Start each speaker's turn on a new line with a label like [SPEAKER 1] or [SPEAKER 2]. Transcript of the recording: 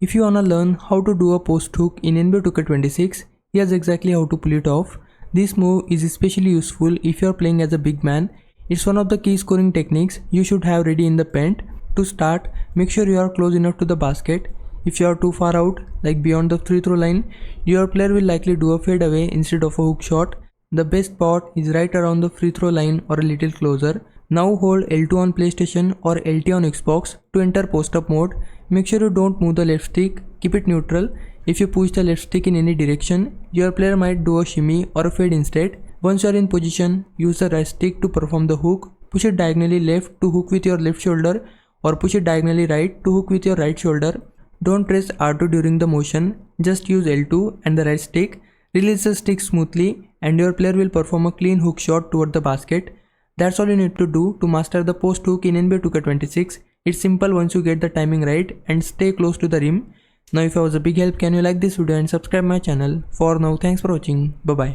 [SPEAKER 1] If you wanna learn how to do a post hook in NBA 2K26, here's exactly how to pull it off. This move is especially useful if you are playing as a big man. It's one of the key scoring techniques you should have ready in the paint. To start, make sure you are close enough to the basket. If you are too far out, like beyond the free throw line, your player will likely do a fadeaway instead of a hook shot. The best spot is right around the free throw line or a little closer. Now hold L2 on PlayStation or LT on Xbox to enter post-up mode. Make sure you don't move the left stick, keep it neutral. If you push the left stick in any direction, your player might do a shimmy or a fade instead. Once you are in position, use the right stick to perform the hook. Push it diagonally left to hook with your left shoulder or push it diagonally right to hook with your right shoulder. Don't press R2 during the motion, just use L2 and the right stick. Release the stick smoothly and your player will perform a clean hook shot toward the basket. That's all you need to do to master the post hook in NBA 2K26. It's simple once you get the timing right and stay close to the rim. Now if I was a big help, can you like this video and subscribe my channel. For now, thanks for watching. Bye bye.